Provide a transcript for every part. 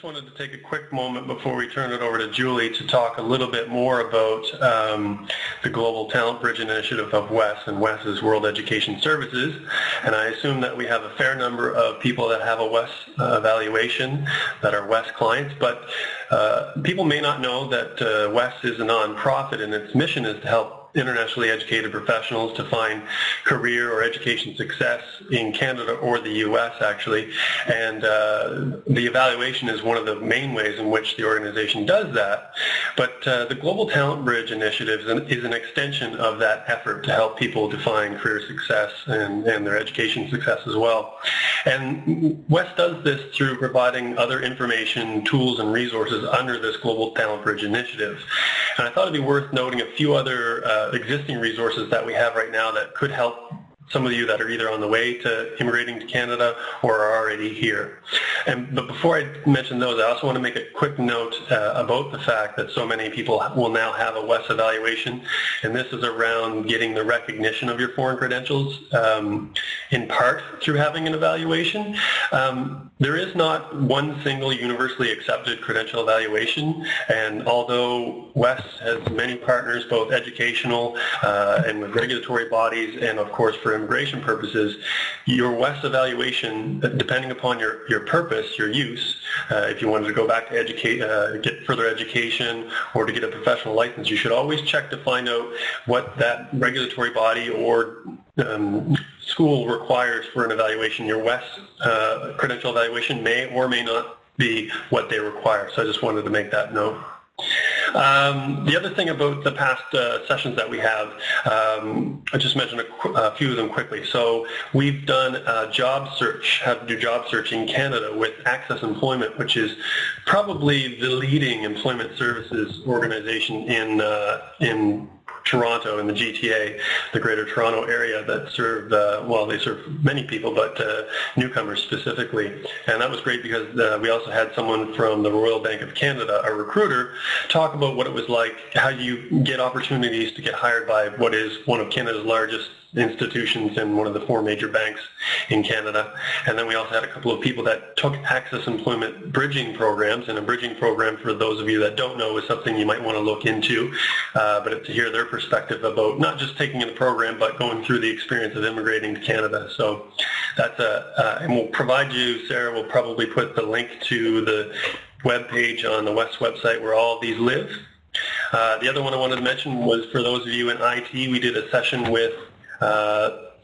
wanted to take a quick moment before we turn it over to Julie to talk a little bit more about the Global Talent Bridge Initiative of WES and WES's World Education Services. And I assume that we have a fair number of people that have a WES evaluation that are WES clients, but people may not know that WES is a nonprofit and its mission is to help internationally educated professionals to find career or education success in Canada or the U.S. actually, and the evaluation is one of the main ways in which the organization does that. But the Global Talent Bridge Initiative is an extension of that effort to help people define career success and their education success as well. And WES does this through providing other information, tools, and resources under this Global Talent Bridge Initiative. And I thought it'd be worth noting a few other existing resources that we have right now that could help some of you that are either on the way to immigrating to Canada or are already here. But before I mention those, I also want to make a quick note about the fact that so many people will now have a WES evaluation, and this is around getting the recognition of your foreign credentials in part through having an evaluation. There is not one single universally accepted credential evaluation, and although WES has many partners, both educational and with regulatory bodies, and of course for immigration purposes, your WES evaluation, depending upon your purpose, your use, if you wanted to go back to get further education or to get a professional license, you should always check to find out what that regulatory body or school requires for an evaluation. Your WES credential evaluation may or may not be what they require. So I just wanted to make that note. The other thing about the past sessions that we have, I just mentioned a few of them quickly. So we've done a job search, how to do job search in Canada with Access Employment, which is probably the leading employment services organization in Toronto, in the GTA, the Greater Toronto area, that serve, well, they serve many people, but newcomers specifically. And that was great because we also had someone from the Royal Bank of Canada, a recruiter, talk about what it was like, how you get opportunities to get hired by what is one of Canada's largest institutions and one of the 4 major banks in Canada. And then we also had a couple of people that took Access Employment bridging programs, and a bridging program, for those of you that don't know, is something you might want to look into, but to hear their perspective about not just taking in the program, but going through the experience of immigrating to Canada. So that's and we'll provide you, Sarah will probably put the link to the web page on the WES website where all of these live. The other one I wanted to mention was for those of you in IT, we did a session with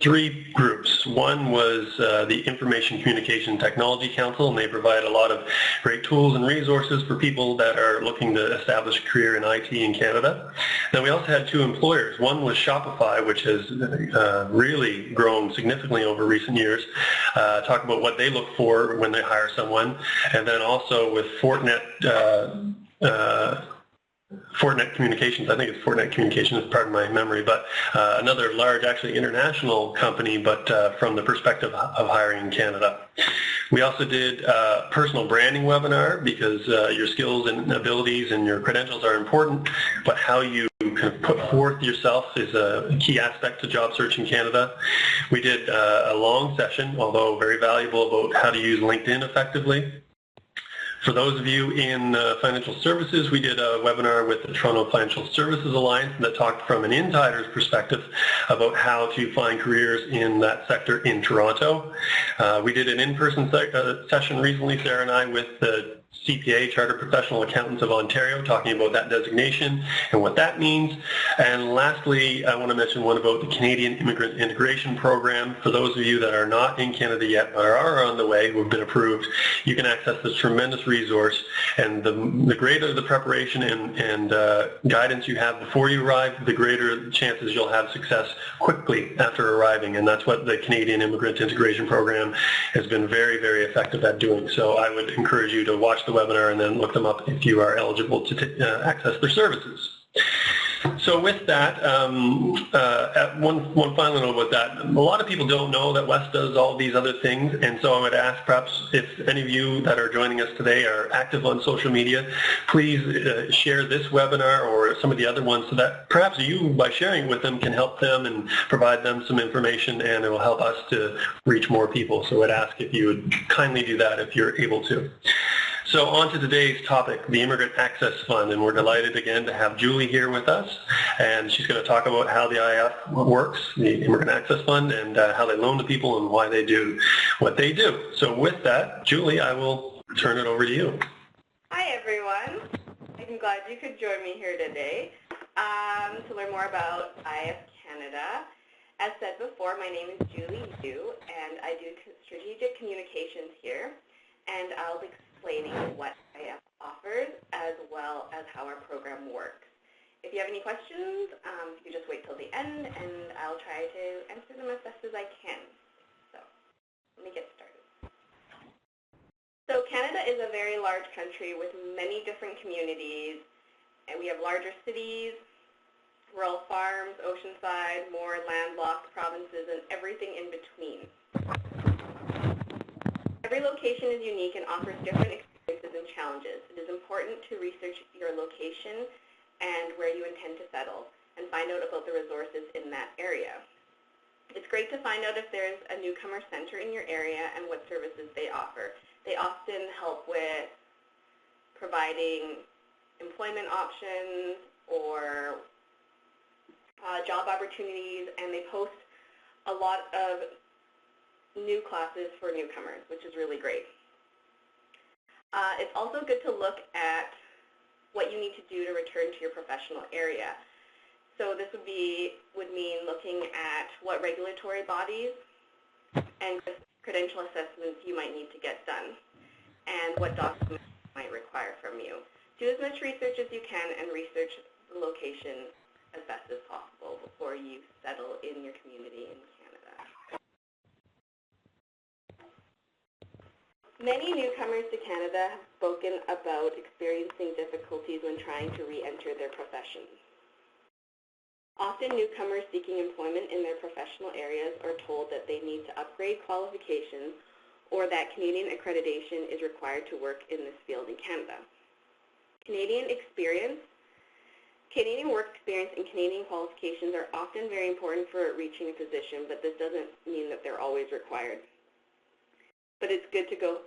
3 groups. One was the Information Communication Technology Council, and they provide a lot of great tools and resources for people that are looking to establish a career in IT in Canada. Then we also had 2 employers. One was Shopify, which has really grown significantly over recent years, talk about what they look for when they hire someone. And then also with Fortinet Communications, I think it's Fortinet Communications, pardon my memory, but another large, actually international company, but from the perspective of hiring in Canada. We also did a personal branding webinar because your skills and abilities and your credentials are important, but how you kind of put forth yourself is a key aspect to job search in Canada. We did a long session, although very valuable, about how to use LinkedIn effectively. For those of you in financial services, we did a webinar with the Toronto Financial Services Alliance that talked from an insider's perspective about how to find careers in that sector in Toronto. We did an in-person session recently, Sarah and I, with the CPA, Chartered Professional Accountants of Ontario, talking about that designation and what that means. And lastly, I want to mention one about the Canadian Immigrant Integration Program. For those of you that are not in Canada yet, but are on the way, who have been approved, you can access this tremendous resource. And the greater the preparation and guidance you have before you arrive, the greater the chances you'll have success quickly after arriving. And that's what the Canadian Immigrant Integration Program has been very, very effective at doing. So I would encourage you to watch the webinar and then look them up if you are eligible to access their services. So with that, one final note about that. A lot of people don't know that WES does all these other things, and so I would ask perhaps if any of you that are joining us today are active on social media, please share this webinar or some of the other ones so that perhaps you, by sharing it with them, can help them and provide them some information, and it will help us to reach more people. So I'd ask if you would kindly do that if you're able to. So on to today's topic, the Immigrant Access Fund, and we're delighted again to have Julie here with us, and she's going to talk about how the IAF works, the Immigrant Access Fund, and how they loan to people and why they do what they do. So with that, Julie, I will turn it over to you. Hi everyone. I'm glad you could join me here today to learn more about IAF Canada. As said before, my name is Julie Yu, and I do strategic communications here, and I'll be explaining what IAF offers as well as how our program works. If you have any questions, you can just wait till the end, and I'll try to answer them as best as I can. So let me get started. So Canada is a very large country with many different communities, and we have larger cities, rural farms, oceanside, more landlocked provinces, and everything in between. Every location is unique and offers different experiences and challenges. It is important to research your location and where you intend to settle and find out about the resources in that area. It's great to find out if there's a newcomer center in your area and what services they offer. They often help with providing employment options or job opportunities, and they post a lot of new classes for newcomers, which is really great. It's also good to look at what you need to do to return to your professional area. So this would mean looking at what regulatory bodies and credential assessments you might need to get done and what documents might require from you. Do as much research as you can and research the location as best as possible before you settle in your community in Canada. Many newcomers to Canada have spoken about experiencing difficulties when trying to re-enter their profession. Often newcomers seeking employment in their professional areas are told that they need to upgrade qualifications or that Canadian accreditation is required to work in this field in Canada. Canadian work experience and Canadian qualifications are often very important for reaching a position, but this doesn't mean that they're always required. But it's good to go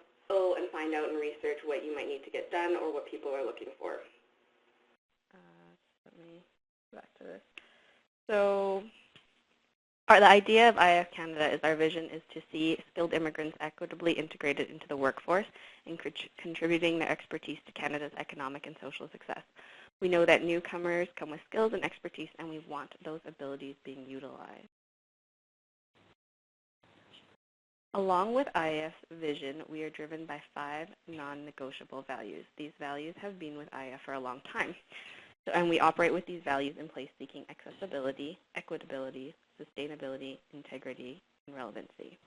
and find out and research what you might need to get done or what people are looking for. Let me go back to this. So the idea of IAF Canada is our vision is to see skilled immigrants equitably integrated into the workforce and contributing their expertise to Canada's economic and social success. We know that newcomers come with skills and expertise, and we want those abilities being utilized. Along with IAF's vision, we are driven by 5 non-negotiable values. These values have been with IAF for a long time, and we operate with these values in place seeking accessibility, equitability, sustainability, integrity, and relevancy.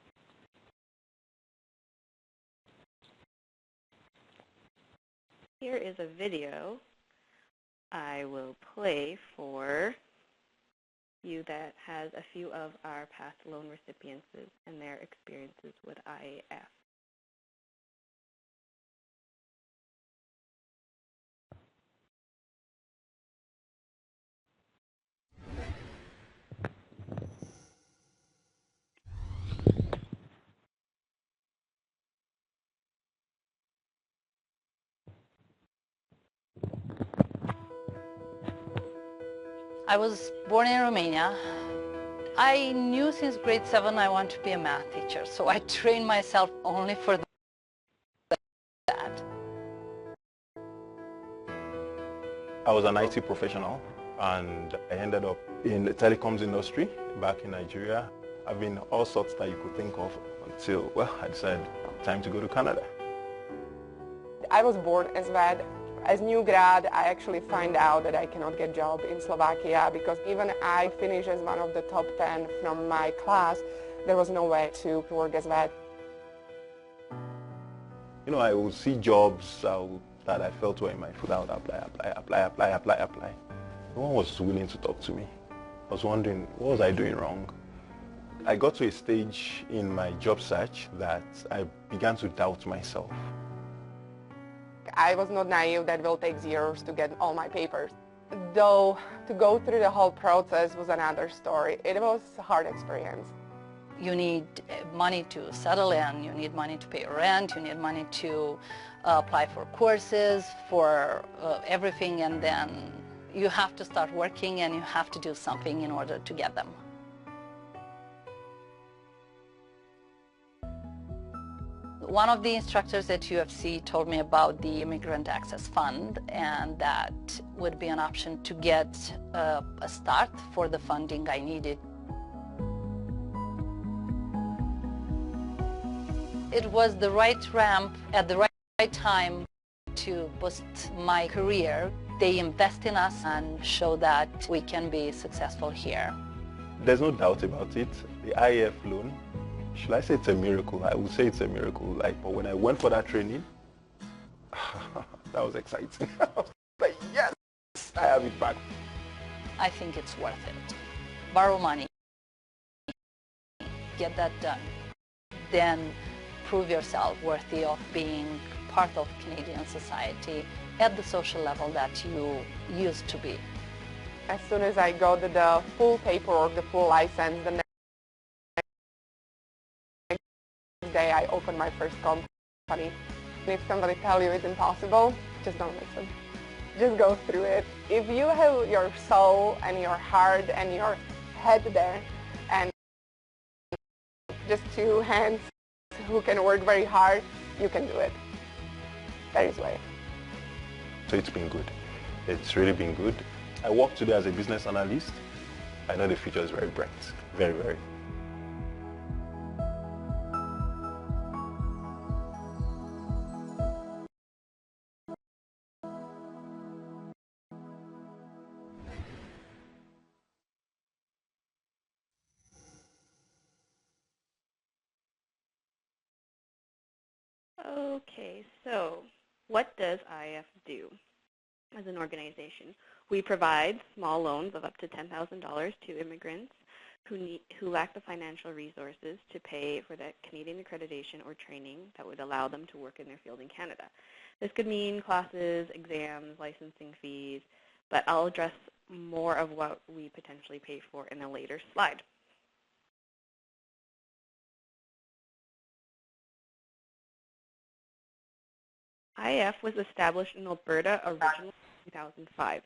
Here is a video I will play for you that has a few of our past loan recipients and their experiences with IAF. I was born in Romania. I knew since grade 7 I wanted to be a math teacher, so I trained myself only for that. I was an IT professional, and I ended up in the telecoms industry back in Nigeria. I've been all sorts that you could think of until, well, I decided time to go to Canada. I was born as that. As new grad, I actually find out that I cannot get a job in Slovakia because even I finished as one of the top 10 from my class, there was no way to work as that. You know, I would see jobs that I felt were in my foot. I would apply. No one was willing to talk to me. I was wondering, what was I doing wrong? I got to a stage in my job search that I began to doubt myself. I was not naive that it will take years to get all my papers. Though to go through the whole process was another story. It was a hard experience. You need money to settle in, you need money to pay rent, you need money to apply for courses, for everything, and then you have to start working and you have to do something in order to get them. One of the instructors at UFC told me about the Immigrant Access Fund, and that would be an option to get a start for the funding I needed. It was the right ramp at the right time to boost my career. They invest in us and show that we can be successful here. There's no doubt about it. The IAF loan, should I say it's a miracle? I would say it's a miracle. But when I went for that training, that was exciting. I was like, yes, I have it back. I think it's worth it. Borrow money, get that done, then prove yourself worthy of being part of Canadian society at the social level that you used to be. As soon as I got the full paperwork, the full license, the next day I opened my first company. If somebody tells you it's impossible, just don't listen. Just go through it. If you have your soul and your heart and your head there, and just two hands who can work very hard, you can do it. There is way. So it's been good. It's really been good. I work today as a business analyst. I know the future is very bright. Very, very. Okay, so what does IAF do as an organization? We provide small loans of up to $10,000 to immigrants who lack the financial resources to pay for the Canadian accreditation or training that would allow them to work in their field in Canada. This could mean classes, exams, licensing fees, but I'll address more of what we potentially pay for in a later slide. IAF was established in Alberta originally in 2005.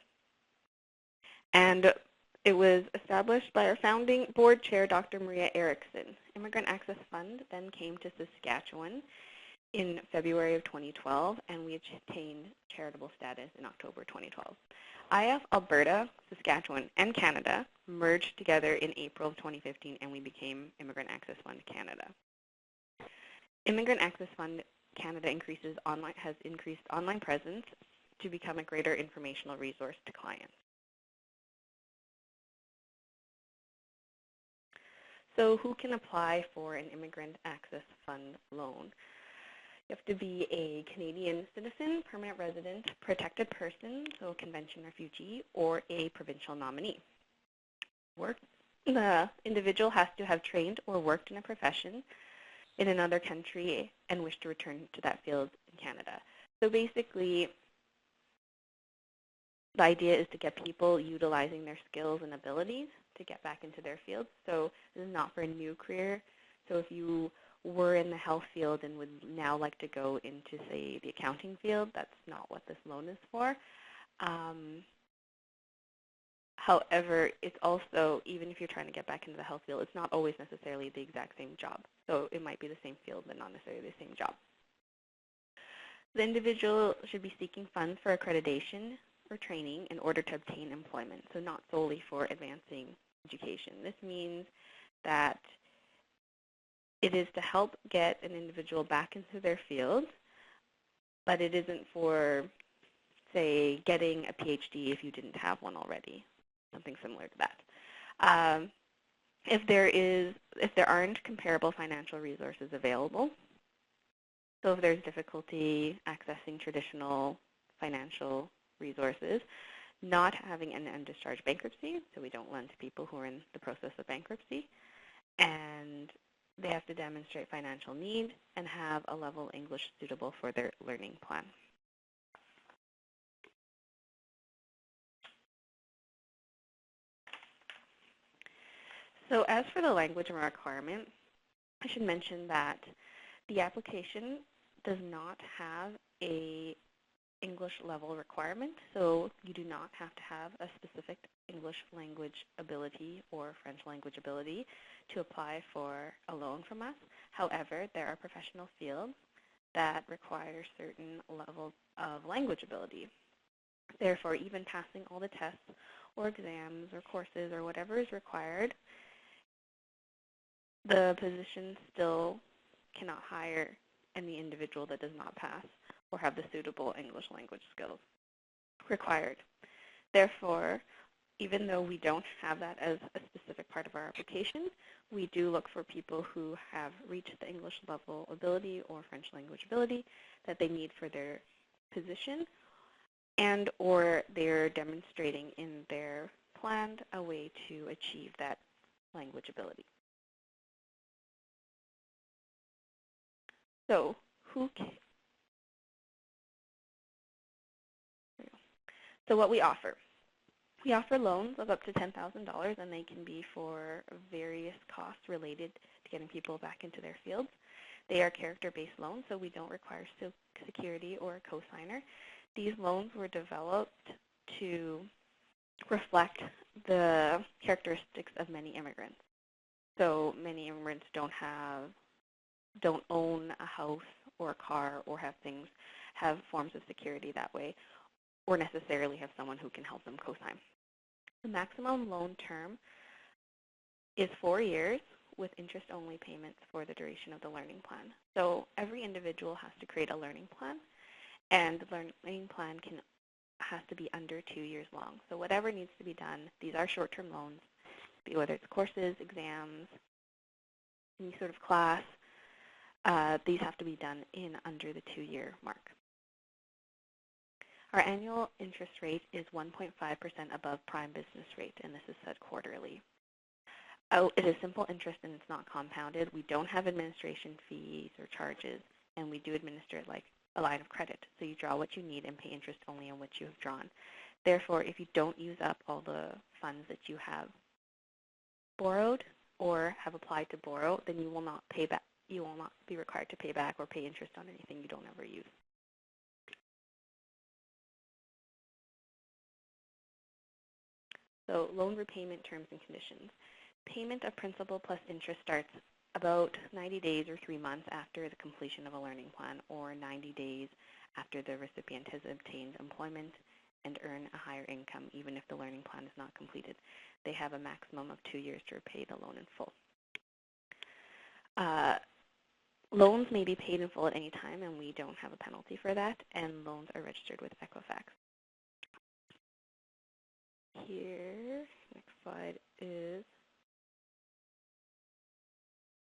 And it was established by our founding board chair, Dr. Maria Erickson. Immigrant Access Fund then came to Saskatchewan in February of 2012, and we attained charitable status in October 2012. IAF Alberta, Saskatchewan, and Canada merged together in April of 2015, and we became Immigrant Access Fund Canada. Immigrant Access Fund Canada has increased online presence to become a greater informational resource to clients. So who can apply for an Immigrant Access Fund loan? You have to be a Canadian citizen, permanent resident, protected person, so convention refugee, or a provincial nominee. The individual has to have trained or worked in a profession in another country and wish to return to that field in Canada. So basically, the idea is to get people utilizing their skills and abilities to get back into their field. So this is not for a new career. So if you were in the health field and would now like to go into, say, the accounting field, that's not what this loan is for. However, it's also, even if you're trying to get back into the health field, it's not always necessarily the exact same job. So it might be the same field, but not necessarily the same job. The individual should be seeking funds for accreditation or training in order to obtain employment, so not solely for advancing education. This means that it is to help get an individual back into their field, but it isn't for, say, getting a PhD if you didn't have one already. Something similar to that. If there aren't comparable financial resources available, so if there's difficulty accessing traditional financial resources, not having an undischarged bankruptcy, so we don't lend to people who are in the process of bankruptcy, and they have to demonstrate financial need and have a level of English suitable for their learning plan. So as for the language requirement, I should mention that the application does not have a English level requirement, so you do not have to have a specific English language ability or French language ability to apply for a loan from us. However, there are professional fields that require certain levels of language ability. Therefore, even passing all the tests or exams or courses or whatever is required, the position still cannot hire any individual that does not pass or have the suitable English language skills required. Therefore, even though we don't have that as a specific part of our application, we do look for people who have reached the English level ability or French language ability that they need for their position, and or they're demonstrating in their plan a way to achieve that language ability. So what we offer. We offer loans of up to $10,000, and they can be for various costs related to getting people back into their fields. They are character-based loans, so we don't require security or a cosigner. These loans were developed to reflect the characteristics of many immigrants. So many immigrants don't own a house or a car or have forms of security that way, or necessarily have someone who can help them cosign. The maximum loan term is 4 years with interest-only payments for the duration of the learning plan. So every individual has to create a learning plan, and the learning plan has to be under 2 years long. So whatever needs to be done, these are short-term loans, whether it's courses, exams, any sort of class, these have to be done in under the 2-year mark. Our annual interest rate is 1.5% above prime business rate, and this is set quarterly. It is simple interest and it's not compounded. We don't have administration fees or charges, and we do administer it like a line of credit. So you draw what you need and pay interest only on what you have drawn. Therefore, if you don't use up all the funds that you have borrowed or have applied to borrow, then you will not pay back. You will not be required to pay back or pay interest on anything you don't ever use. So loan repayment terms and conditions. Payment of principal plus interest starts about 90 days or 3 months after the completion of a learning plan, or 90 days after the recipient has obtained employment and earn a higher income, even if the learning plan is not completed. They have a maximum of 2 years to repay the loan in full. Loans may be paid in full at any time, and we don't have a penalty for that, and loans are registered with Equifax. Here, next slide is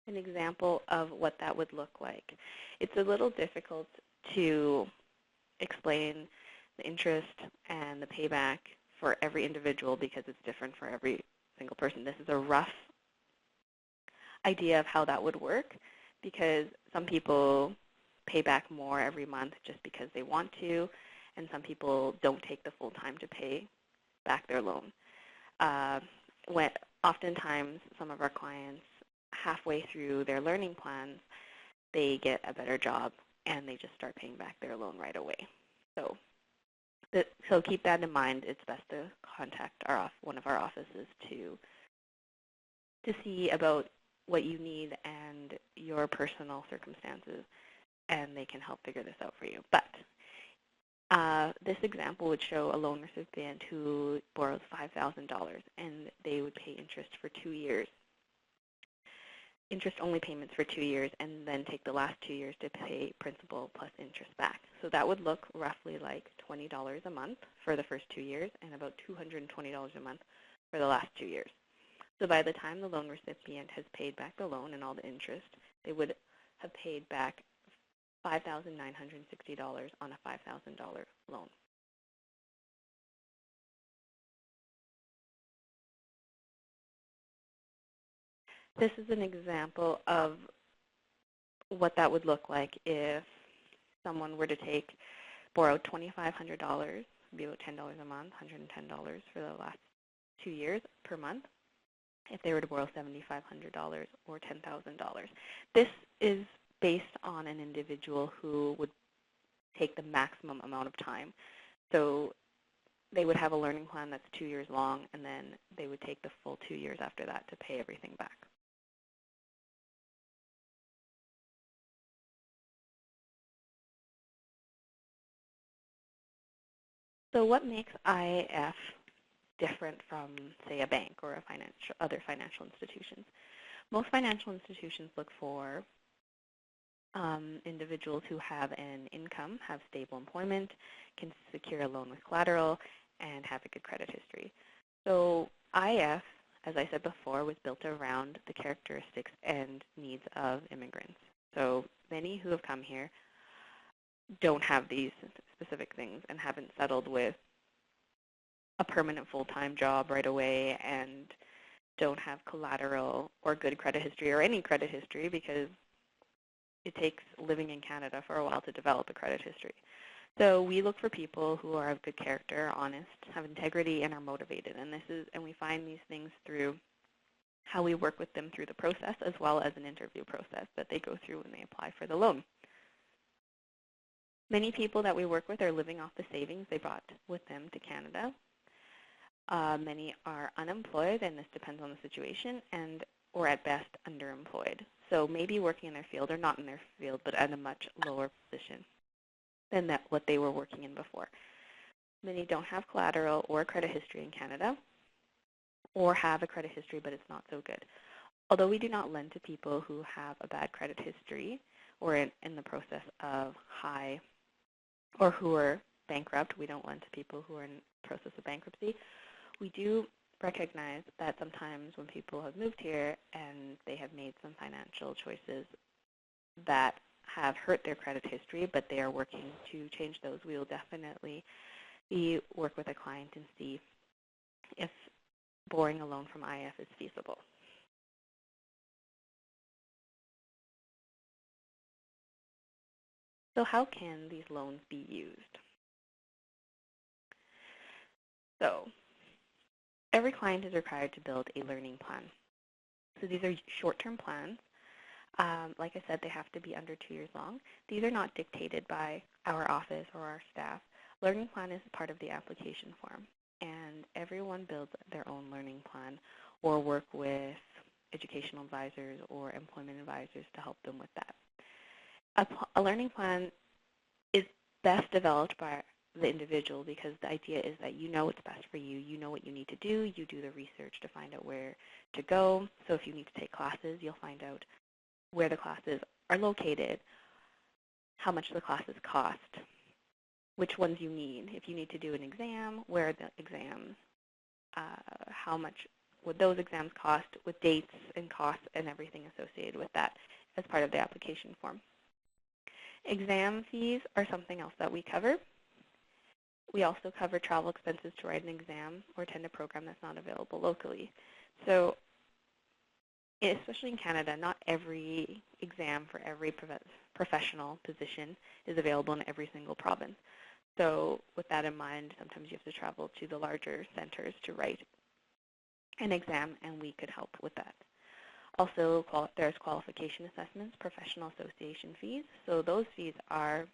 an example of what that would look like. It's a little difficult to explain the interest and the payback for every individual because it's different for every single person. This is a rough idea of how that would work, because some people pay back more every month just because they want to, and some people don't take the full time to pay back their loan. Oftentimes, some of our clients, halfway through their learning plans, they get a better job and they just start paying back their loan right away. So keep that in mind. It's best to contact one of our offices to see about what you need and your personal circumstances, and they can help figure this out for you. But this example would show a loan recipient who borrows $5,000, and they would pay interest for 2 years. Interest-only payments for 2 years, and then take the last 2 years to pay principal plus interest back. So that would look roughly like $20 a month for the first 2 years, and about $220 a month for the last 2 years. So by the time the loan recipient has paid back the loan and all the interest, they would have paid back $5,960 on a $5,000 loan. This is an example of what that would look like if someone were to borrow $2,500, be about $10 a month, $110 for the last 2 years per month. if they were to borrow $7,500 or $10,000. This is based on an individual who would take the maximum amount of time. So they would have a learning plan that's 2 years long, and then they would take the full 2 years after that to pay everything back. So what makes IAF different from, say, a bank or a other financial institutions? Most financial institutions look for individuals who have an income, have stable employment, can secure a loan with collateral, and have a good credit history. So IAF, as I said before, was built around the characteristics and needs of immigrants. So many who have come here don't have these specific things and haven't settled with a permanent full-time job right away and don't have collateral or good credit history or any credit history, because it takes living in Canada for a while to develop a credit history. So we look for people who are of good character, honest, have integrity, and are motivated. And we find these things through how we work with them through the process, as well as an interview process that they go through when they apply for the loan. Many people that we work with are living off the savings they brought with them to Canada. Many are unemployed, and this depends on the situation, or at best underemployed. So maybe working in their field or not in their field, but at a much lower position than what they were working in before. Many don't have collateral or credit history in Canada, or have a credit history but it's not so good. Although we do not lend to people who have a bad credit history or in the process of or who are bankrupt. We don't lend to people who are in the process of bankruptcy. We do recognize that sometimes when people have moved here and they have made some financial choices that have hurt their credit history, but they are working to change those, we will definitely work with a client and see if borrowing a loan from IAF is feasible. So how can these loans be used? So every client is required to build a learning plan. So these are short-term plans. Like I said, they have to be under 2 years long. These are not dictated by our office or our staff. Learning plan is part of the application form, and everyone builds their own learning plan or work with educational advisors or employment advisors to help them with that. A learning plan is best developed by the individual, because the idea is that you know what's best for you. You know what you need to do. You do the research to find out where to go. So if you need to take classes, you'll find out where the classes are located, how much the classes cost, which ones you need. If you need to do an exam, where are the exams, how much would those exams cost, with dates and costs and everything associated with that as part of the application form. Exam fees are something else that we cover. We also cover travel expenses to write an exam or attend a program that's not available locally. So especially in Canada, not every exam for every professional position is available in every single province. So with that in mind, sometimes you have to travel to the larger centers to write an exam, and we could help with that. Also, there's qualification assessments, professional association fees. So those fees are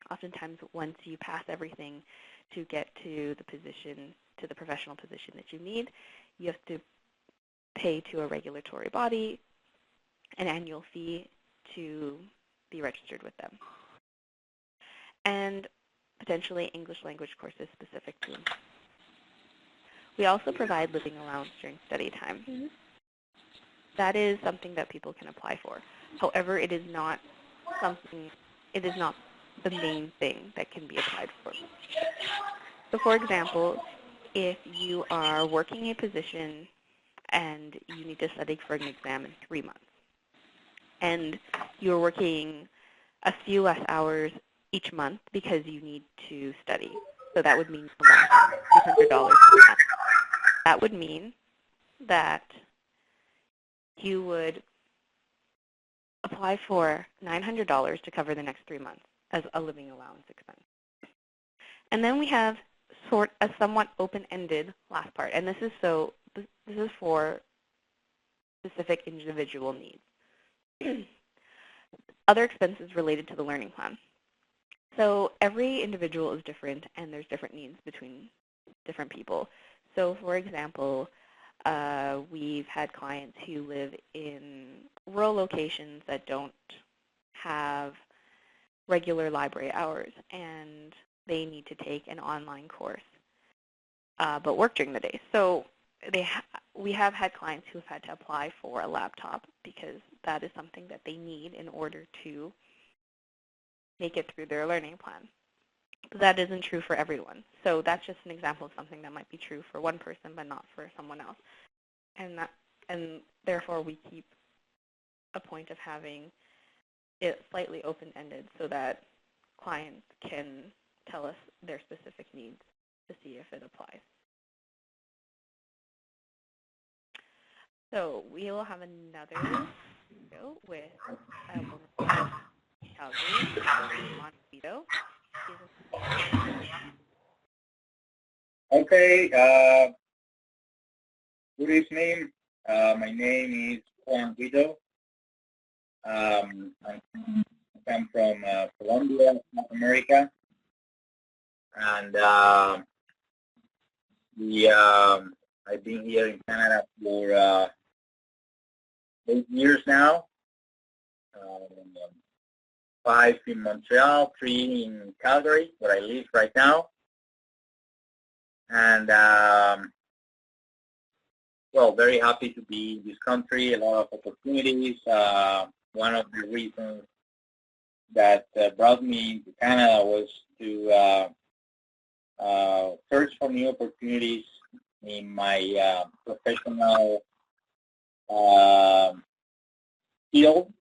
oftentimes once you pass everything to get to the position, to the professional position that you need, you have to pay to a regulatory body an annual fee to be registered with them, and potentially English language courses specific to them. We also provide living allowance during study time. That is something that people can apply for. However, it is not the main thing that can be applied for. So for example, if you are working a position and you need to study for an exam in 3 months, and you're working a few less hours each month because you need to study, so that would mean $200 per month. That would mean that you would apply for $900 to cover the next 3 months as a living allowance expense. And then we have a somewhat open-ended last part, and this is for specific individual needs. Other expenses related to the learning plan. So every individual is different, and there's different needs between different people. So for example, we've had clients who live in rural locations that don't have regular library hours, and they need to take an online course, but work during the day. So we have had clients who have had to apply for a laptop because that is something that they need in order to make it through their learning plan. That isn't true for everyone. So that's just an example of something that might be true for one person but not for someone else. And therefore we keep a point of having it slightly open-ended so that clients can tell us their specific needs to see if it applies. So we will have another video with Calgary, Montevito. Okay, good evening. My name is Juan Guido. I come from Colombia, South America, and I've been here in Canada for 8 years now. 5 in Montreal, 3 in Calgary, where I live right now. And well, very happy to be in this country, a lot of opportunities. One of the reasons that brought me to Canada was to search for new opportunities in my professional field.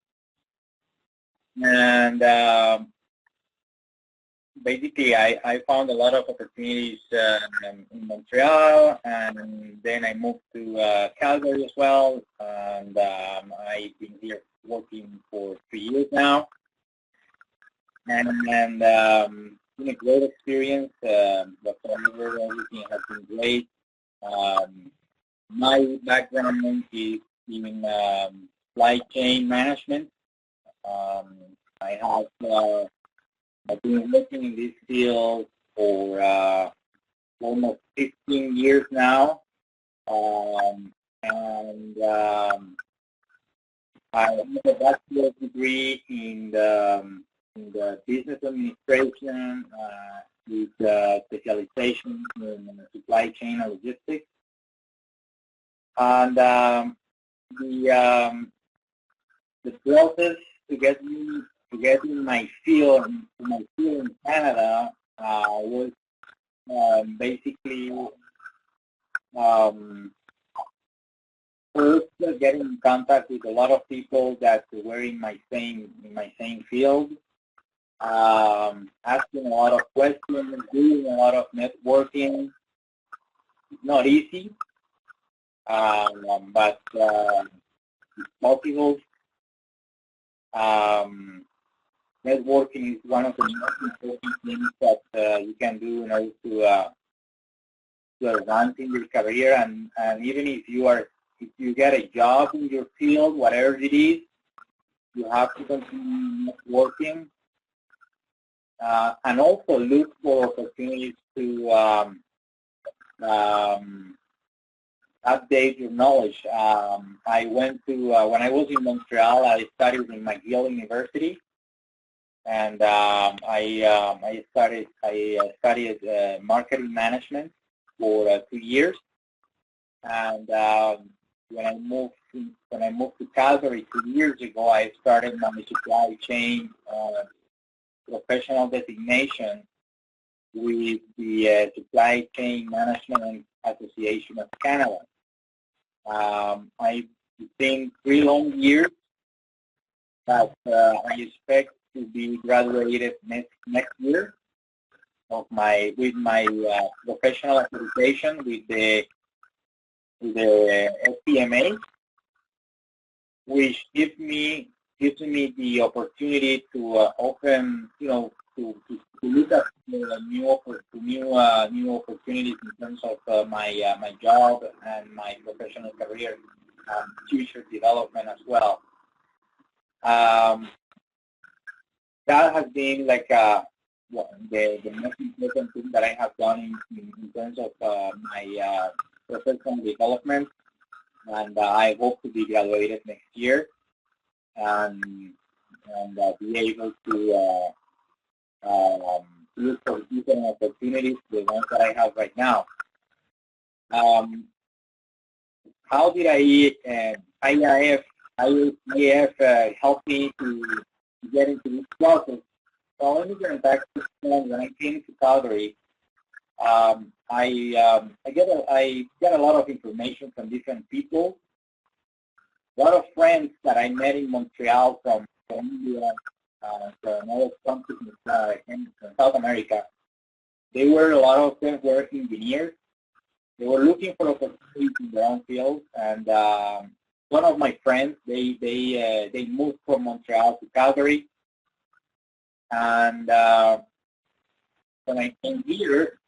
And basically, I found a lot of opportunities in Montreal, and then I moved to Calgary as well, and I've been here working for 3 years now, and been a great experience. Whatsoever, everything has been great. My background is in supply chain management. I've been working in this field for almost 15 years now, and I have a bachelor's degree in the business administration with specialization in supply chain and logistics. And the process to get in my field in Canada was basically first getting in contact with a lot of people that were in my same field, asking a lot of questions, doing a lot of networking. It's not easy, but it's possible. Networking is one of the most important things that you can do in order to advance in your career, and even if you get a job in your field, whatever it is, you have to continue networking, and also look for opportunities to update your knowledge. I went to when I was in Montreal, I studied in McGill University, and I studied marketing management for 2 years. And when I moved to Calgary 2 years ago, I started my supply chain professional designation with the Supply Chain Management Association of Canada. I've been 3 long years, but I expect to be graduated next year with my professional accreditation with the SPMA, which gives me the opportunity to open, to look at new opportunities in terms of my job and my professional career. future development as well. That has been like the most important thing that I have done in terms of my professional development, and I hope to be graduated next year and be able to look for different opportunities, the ones that I have right now. How did IAF help me to get into this process? Well, Immigrant Access Fund, when I came to Calgary, I got a lot of information from different people. A lot of friends that I met in Montreal from India, from other countries in South America. A lot of them were engineers. They were looking for opportunities in their own field, and one of my friends, they moved from Montreal to Calgary, and when I came here,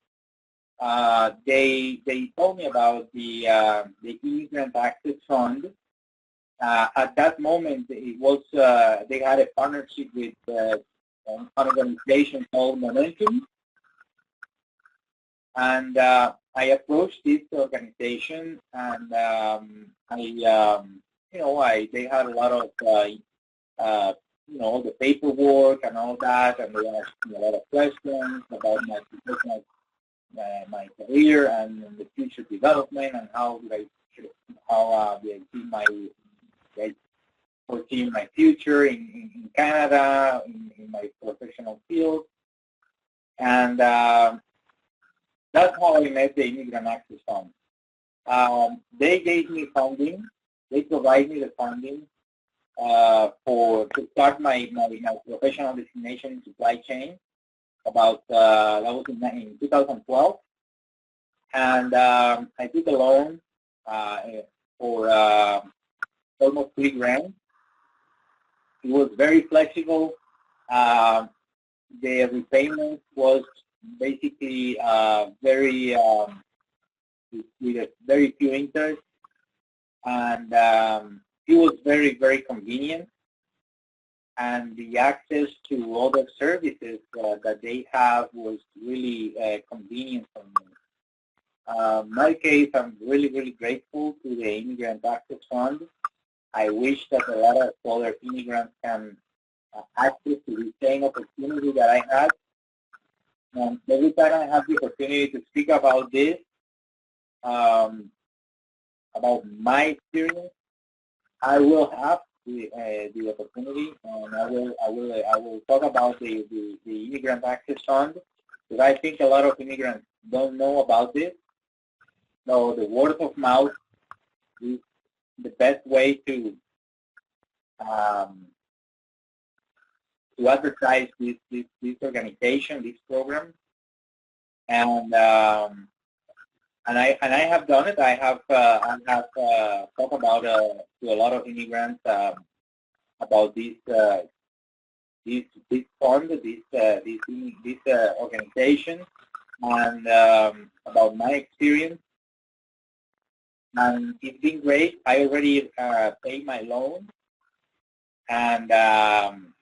they told me about the Immigrant Access Fund. At that moment, it was they had a partnership with an organization called Momentum, and I approached this organization, and they had a lot of the paperwork and all that, and they asked me a lot of questions about my professional, my career and the future development, and how I foresee my future in Canada, in my professional field, and that's how I met the Immigrant Access Fund. They gave me funding. They provided me the funding to start my professional designation in supply chain. That was in 2012, and I took a loan for almost $3,000. It was very flexible. The repayment was basically very with a very few interest, and it was very, very convenient, and the access to other services that they have was really convenient for me. In my case, I'm really, really grateful to the Immigrant Access Fund. I wish that a lot of other immigrants can access to the same opportunity that I had. And every time I have the opportunity to speak about this, about my experience, I will have the opportunity, and I will talk about the Immigrant Access Fund, because I think a lot of immigrants don't know about this. So the word of mouth is the best way to advertise this organization, this program, and I have done it. I have talked about to a lot of immigrants about this fund, this organization, and about my experience. And it's been great. I already paid my loan, and I'm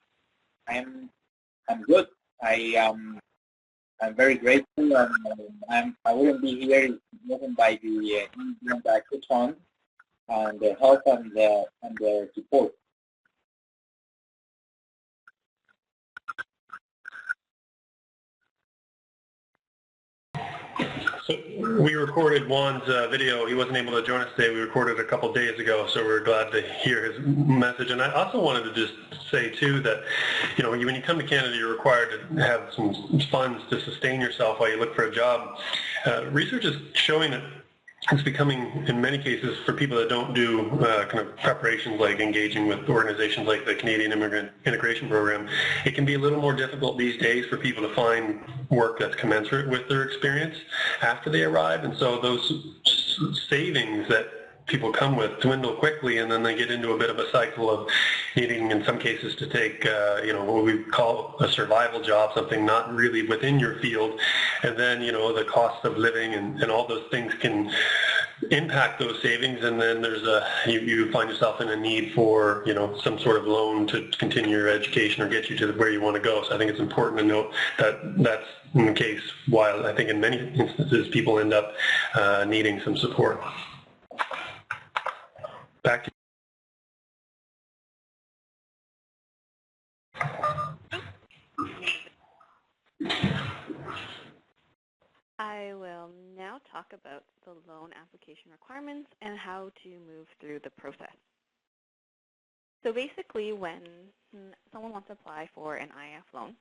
good. I'm very grateful, and I wouldn't be here if it wasn't by the Immigrant Access Fund and the help and the support. So we recorded Juan's video. He wasn't able to join us today. We recorded it a couple days ago, so we're glad to hear his message. And I also wanted to just say, too, that when you come to Canada, you're required to have some funds to sustain yourself while you look for a job. Research is showing that it's becoming, in many cases, for people that don't do kind of preparations like engaging with organizations like the Canadian Immigrant Integration Program, it can be a little more difficult these days for people to find work that's commensurate with their experience after they arrive. And so those savings that people come with dwindle quickly, and then they get into a bit of a cycle of needing, in some cases, to take, what we call a survival job, something not really within your field, and then, the cost of living and all those things can impact those savings, and then there's you find yourself in a need for some sort of loan to continue your education or get you to where you want to go. So I think it's important to note that that's in the case, while I think in many instances people end up needing some support. Back to I will now talk about the loan application requirements and how to move through the process. So basically, when someone wants to apply for an IAF loan,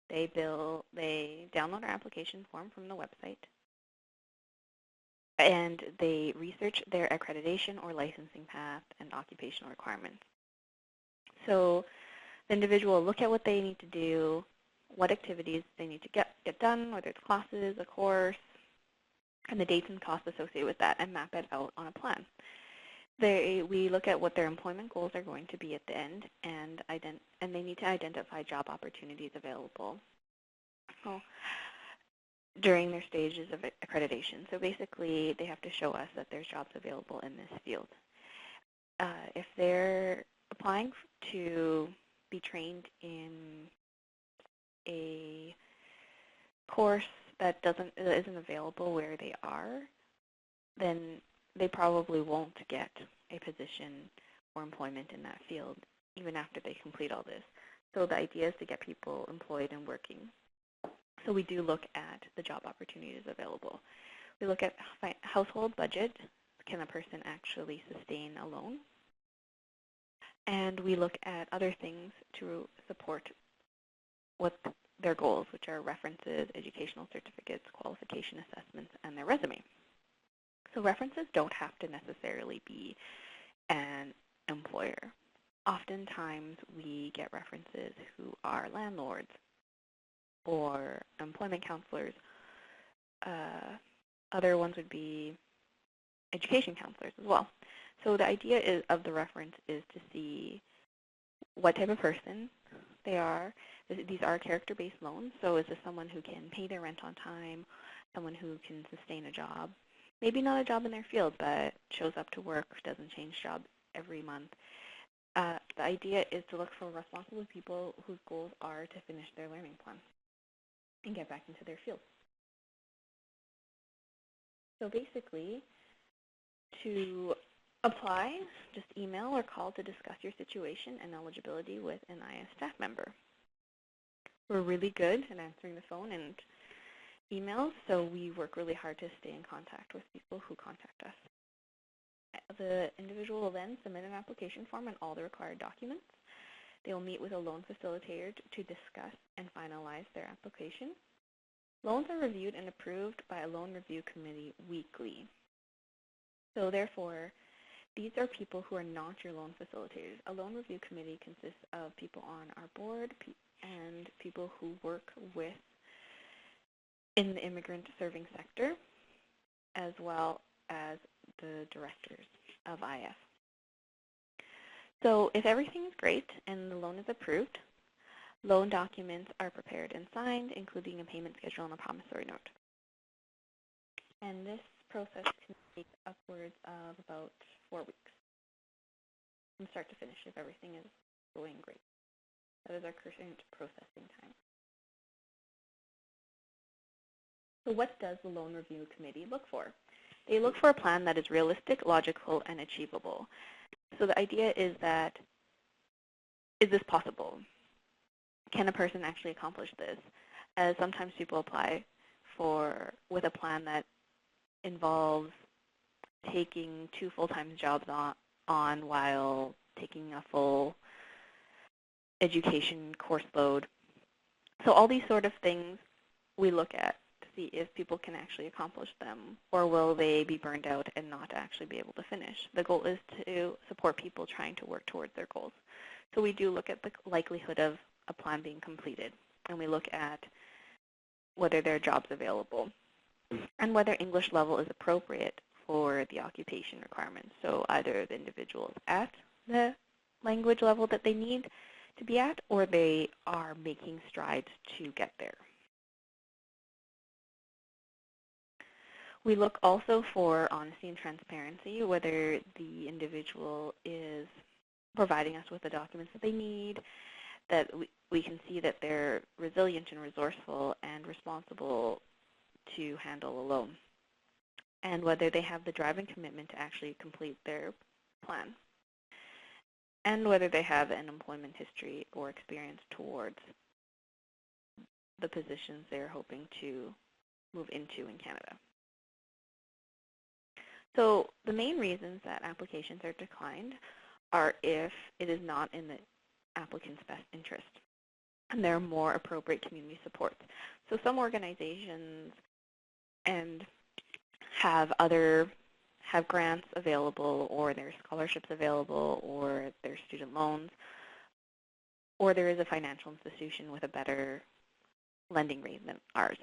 they download our application form from the website, and they research their accreditation or licensing path and occupational requirements. So the individual will look at what they need to do, what activities they need to get done, whether it's classes, a course, and the dates and costs associated with that, and map it out on a plan. We look at what their employment goals are going to be at the end, and they need to identify job opportunities available during their stages of accreditation. So basically, they have to show us that there's jobs available in this field. If they're applying to be trained in a course that isn't available where they are, then they probably won't get a position or employment in that field even after they complete all this. So the idea is to get people employed and working. So we do look at the job opportunities available. We look at household budget. Can a person actually sustain a loan? And we look at other things to support what their goals, which are references, educational certificates, qualification assessments, and their resume. So references don't have to necessarily be an employer. Oftentimes we get references who are landlords or employment counselors. Other ones would be education counselors as well. So the idea of the reference is to see what type of person they are. These are character-based loans, so is this someone who can pay their rent on time, someone who can sustain a job, maybe not a job in their field, but shows up to work, doesn't change jobs every month. The idea is to look for responsible people whose goals are to finish their learning plan and get back into their field. So basically, to apply, just email or call to discuss your situation and eligibility with an IAF staff member. We're really good at answering the phone and emails, so we work really hard to stay in contact with people who contact us. The individual will then submit an application form and all the required documents. They will meet with a loan facilitator to discuss and finalize their application. Loans are reviewed and approved by a loan review committee weekly. So therefore, these are people who are not your loan facilitators. A loan review committee consists of people on our board and people who work in the immigrant serving sector, as well as the directors of IAF. So if everything is great and the loan is approved, loan documents are prepared and signed, including a payment schedule and a promissory note. And this process can take upwards of about 4 weeks from start to finish if everything is going great. That is our current processing time. So what does the loan review committee look for? They look for a plan that is realistic, logical, and achievable. So the idea is that, is this possible? Can a person actually accomplish this? As sometimes people apply with a plan that involves taking 2 full-time jobs on while taking a full education course load. So all these sort of things we look at to see if people can actually accomplish them, or will they be burned out and not actually be able to finish. The goal is to support people trying to work towards their goals. So we do look at the likelihood of a plan being completed, and we look at whether there are jobs available and whether English level is appropriate for the occupation requirements. So either the individual is at the language level that they need to be at, or they are making strides to get there. We look also for honesty and transparency, whether the individual is providing us with the documents that they need, that we can see that they're resilient and resourceful and responsible to handle a loan, and whether they have the drive and commitment to actually complete their plan, and whether they have an employment history or experience towards the positions they're hoping to move into in Canada. So the main reasons that applications are declined are if it is not in the applicant's best interest, and there are more appropriate community supports. So some organizations have grants available, or there's scholarships available, or there's student loans, or there is a financial institution with a better lending rate than ours.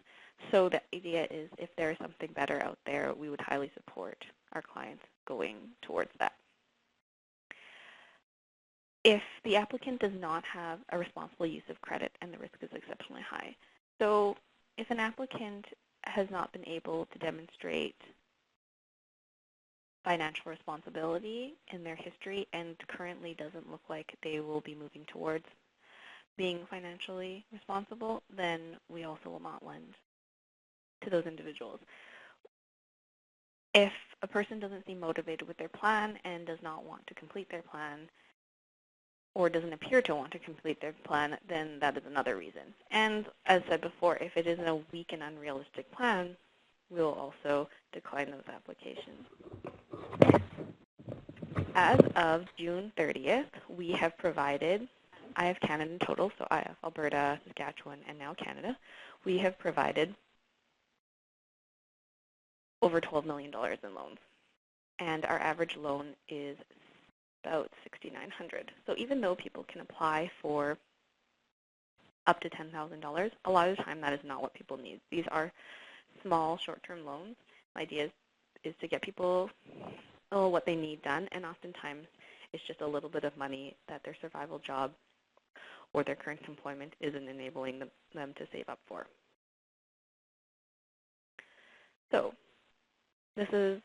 So the idea is, if there is something better out there, we would highly support our clients going towards that. If the applicant does not have a responsible use of credit and the risk is exceptionally high. So if an applicant has not been able to demonstrate financial responsibility in their history and currently doesn't look like they will be moving towards being financially responsible, then we also will not lend to those individuals. If a person doesn't seem motivated with their plan and does not want to complete their plan, or doesn't appear to want to complete their plan, then that is another reason. And as said before, if it is a weak and unrealistic plan, we will also decline those applications. As of June 30th, we have provided, IAF Canada in total, so IAF Alberta, Saskatchewan, and now Canada, we have provided over $12 million in loans. And our average loan is about $6,900. So even though people can apply for up to $10,000, a lot of the time that is not what people need. These are small, short-term loans. The idea is to get people what they need done, and oftentimes it's just a little bit of money that their survival job or their current employment isn't enabling them to save up for. So this is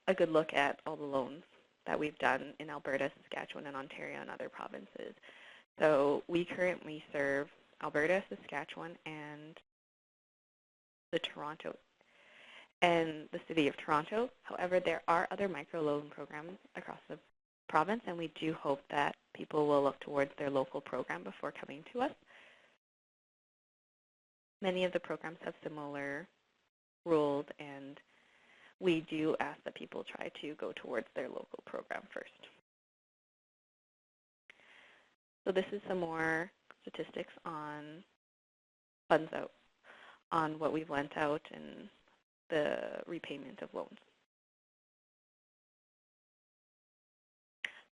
a good look at all the loans that we've done in Alberta, Saskatchewan, and Ontario, and other provinces. So we currently serve Alberta, Saskatchewan, and the city of Toronto. However, there are other microloan programs across the province, and we do hope that people will look towards their local program before coming to us. Many of the programs have similar rules, and we do ask that people try to go towards their local program first. So this is some more statistics on funds out, on what we've lent out and the repayment of loans.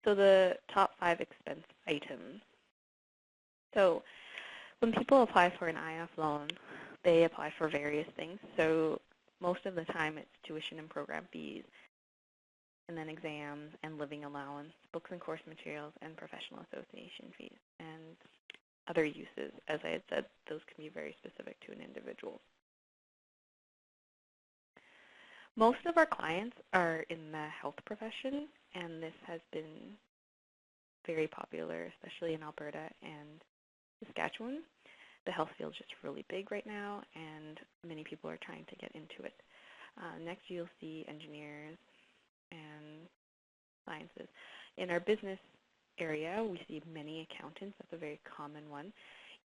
So the top 5 expense items. So when people apply for an IAF loan, they apply for various things. So most of the time it's tuition and program fees, and then exams and living allowance, books and course materials, and professional association fees, and other uses. As I had said, those can be very specific to an individual. Most of our clients are in the health profession, and this has been very popular, especially in Alberta and Saskatchewan. The health field is just really big right now, and many people are trying to get into it. Next, you'll see engineers and sciences. In our business area, we see many accountants. That's a very common one.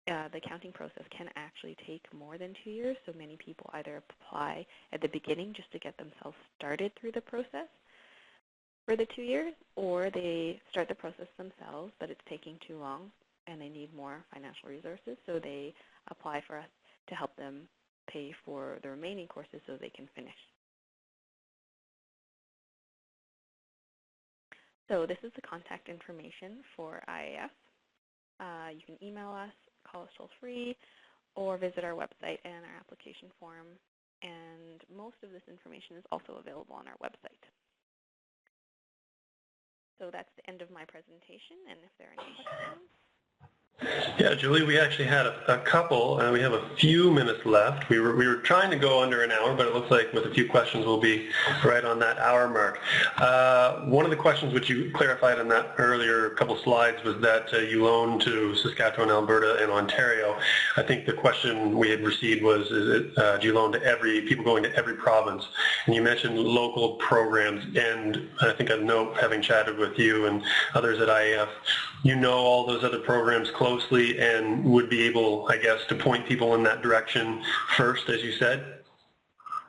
The accounting process can actually take more than 2 years, so many people either apply at the beginning just to get themselves started through the process for the 2 years, or they start the process themselves, but it's taking too long and they need more financial resources, so they apply for us to help them pay for the remaining courses so they can finish. So this is the contact information for IAF. You can email us, call us toll-free, or visit our website and our application form. And most of this information is also available on our website. So that's the end of my presentation, and if there are any questions. Yeah, Julie, we actually had a couple, and we have a few minutes left. We were trying to go under an hour, but it looks like with a few questions we'll be right on that hour mark. One of the questions which you clarified in that earlier couple slides was that you loan to Saskatchewan, Alberta, and Ontario. I think the question we had received was, do you loan to people going to every province? And you mentioned local programs, and I think I know, having chatted with you and others at IAF, you know all those other programs closely and would be able, I guess, to point people in that direction first, as you said?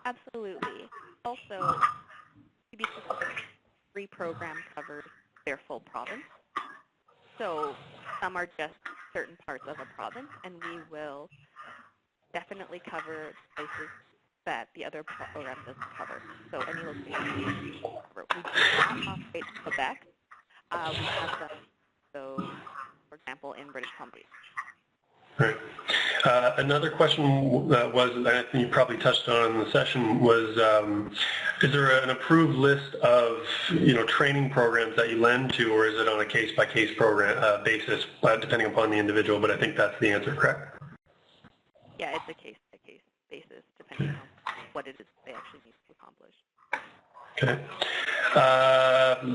Absolutely. Also, to be specific, every program covers their full province. So some are just certain parts of a province, and we will definitely cover places that the other program doesn't cover. So any location we cover. We do not operate in Quebec. We have them, so, for example, in British Columbia. Right. Another question was, and I think you probably touched on in the session, was is there an approved list of training programs that you lend to, or is it on a case-by-case program basis, depending upon the individual? But I think that's the answer, correct? Yeah, it's a case-by-case basis, depending on what it is they actually need to accomplish. Okay.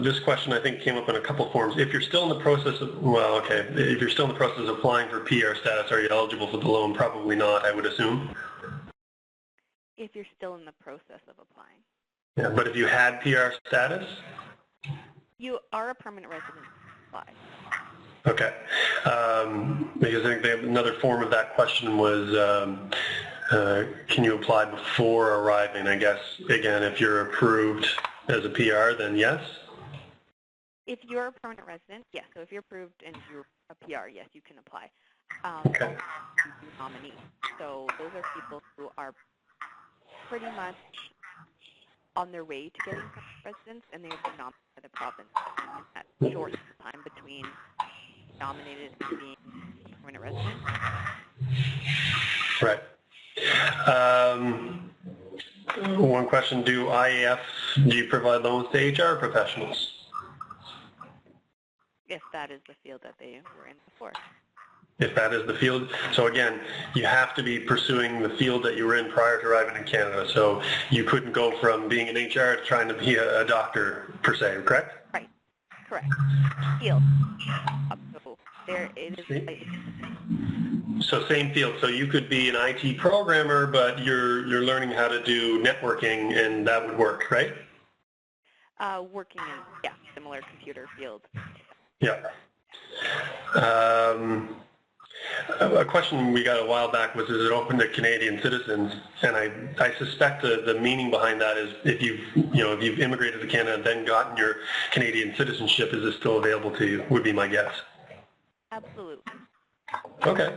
This question I think came up in a couple forms. If you're still in the process of, if you're still in the process of applying for PR status, are you eligible for the loan? Probably not, I would assume. If you're still in the process of applying. Yeah, but if you had PR status? You are a permanent resident to apply. Okay. Because I think another form of that question was, can you apply before arriving? I guess, again, if you're approved as a PR, then yes? If you're a permanent resident, yes. So if you're approved and you're a PR, yes, you can apply. Okay. Nominee. So those are people who are pretty much on their way to getting permanent residence, and they have been nominated by the province in that short time between nominated and being a permanent resident. Right. One question, do you provide loans to HR professionals? If that is the field that they were in before. If that is the field. So again, you have to be pursuing the field that you were in prior to arriving in Canada. So you couldn't go from being in HR to trying to be a doctor, per se, correct? Right. Correct. Field. So there it is. So same field. So you could be an IT programmer, but you're learning how to do networking, and that would work, right? Working in similar computer field. Yeah. A question we got a while back was, is it open to Canadian citizens? And I suspect the meaning behind that is if you've immigrated to Canada and then gotten your Canadian citizenship, is it still available to you? Would be my guess. Absolutely. Okay.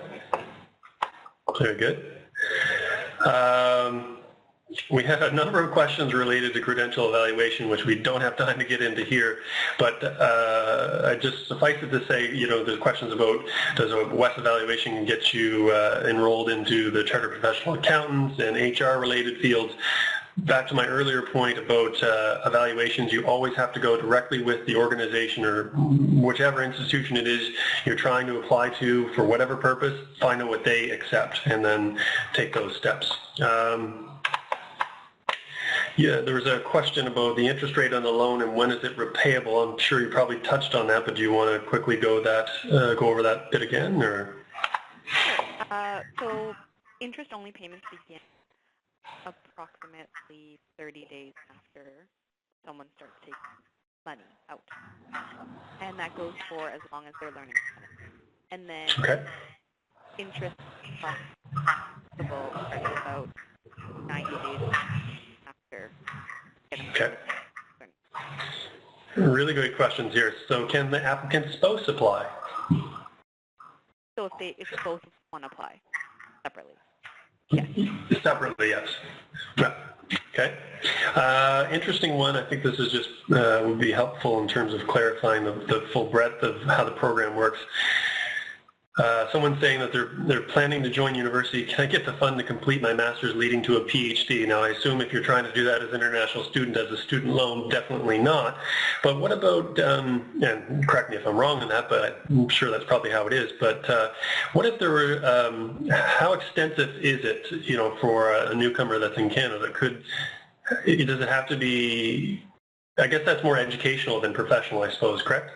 Very good. We had a number of questions related to credential evaluation, which we don't have time to get into here, but I just suffice it to say, there's questions about, does a WES evaluation get you enrolled into the Chartered Professional Accountants and HR-related fields? Back to my earlier point about evaluations, you always have to go directly with the organization or whichever institution it is you're trying to apply to for whatever purpose, find out what they accept, and then take those steps. There was a question about the interest rate on the loan and when is it repayable. I'm sure you probably touched on that, but do you want to quickly go over that bit again? Or? Sure. So interest-only payments begin approximately 30 days after someone starts taking money out. And that goes for as long as they're learning credit. And then interest possible starts about 90 days after getting Okay. Really good questions here. So can the applicant's spouse apply? So if both want to apply separately. Yes. Separately, yes. Okay. Interesting one. I think this is just would be helpful in terms of clarifying the full breadth of how the program works. Someone's saying that they're planning to join university. Can I get the fund to complete my master's leading to a PhD? Now, I assume if you're trying to do that as an international student as a student loan, definitely not. But what about, and correct me if I'm wrong on that, but I'm sure that's probably how it is, but what if there were, how extensive is it, you know, for a newcomer that's in Canada? Does it have to be, I guess that's more educational than professional, I suppose, correct?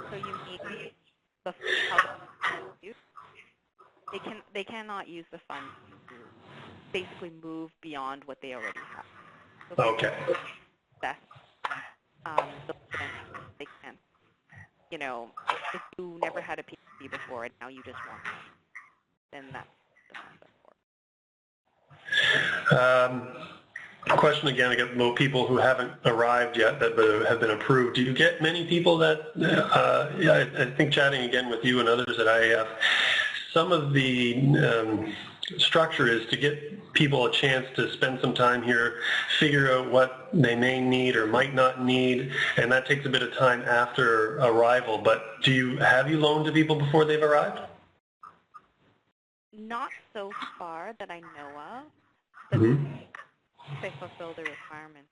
So you need the they cannot use the funds to basically move beyond what they already have. So Okay. They can. You know, if you never had a PhD before and now you just want one, then that's the funds for. Question again about people who haven't arrived yet that have been approved. Do you get many people that, I think chatting again with you and others at IAF, some of the structure is to get people a chance to spend some time here, figure out what they may need or might not need, and that takes a bit of time after arrival. But have you loaned to people before they've arrived? Not so far that I know of, but if they fulfill the requirements,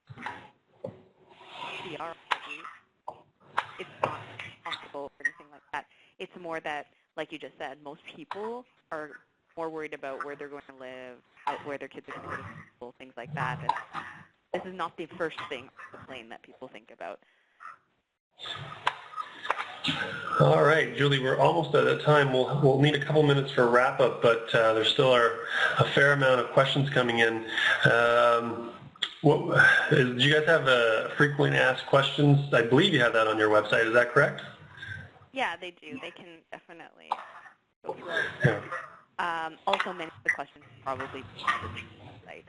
it's not possible or anything like that. It's more that, like you just said, most people are more worried about where they're going to live, where their kids are going to go to school, things like that. And this is not the first thing on the plane that people think about. All right, Julie, we're almost out of time. We'll need a couple minutes for a wrap-up, but there still are a fair amount of questions coming in. Do you guys have frequently asked questions? I believe you have that on your website. Is that correct? Yeah, they do. They can definitely go through it. Yeah. Also, many of the questions probably on the website.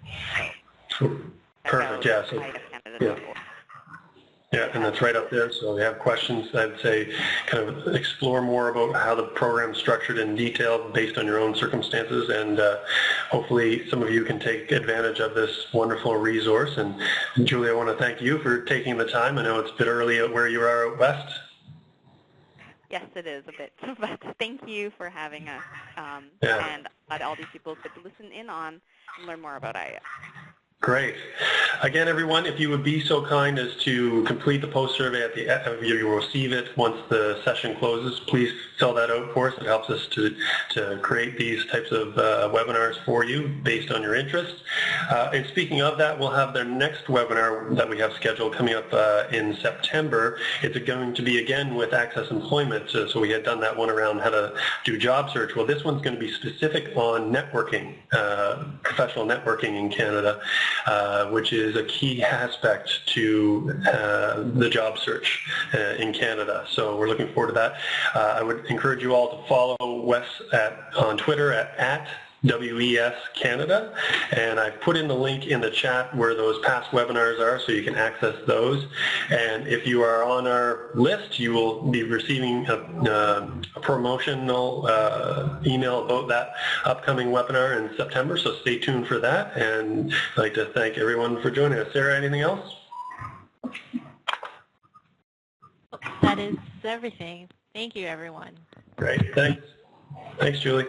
So, perfect, yeah. So, yeah. Yeah, and that's right up there. So if you have questions, I'd say kind of explore more about how the program's structured in detail based on your own circumstances, and hopefully some of you can take advantage of this wonderful resource. And Julie, I want to thank you for taking the time. I know it's a bit early at where you are out west. Yes, it is a bit, but thank you for having us, and all these people could listen in on and learn more about IAF. Great. Again, everyone, if you would be so kind as to complete the post survey at the end, you will receive it once the session closes. Please fill that out for us. It helps us to create these types of webinars for you based on your interests. And speaking of that, we'll have their next webinar that we have scheduled coming up in September. It's going to be again with Access Employment. So we had done that one around how to do job search. Well, this one's going to be specific on networking, professional networking in Canada. Which is a key aspect to the job search in Canada. So we're looking forward to that. I would encourage you all to follow Wes on Twitter at WES Canada, and I've put in the link in the chat where those past webinars are so you can access those. And if you are on our list, you will be receiving a promotional email about that upcoming webinar in September, so stay tuned for that. And I'd like to thank everyone for joining us. Sarah, anything else? That is everything. Thank you, everyone. Great. Thanks. Thanks, Julie.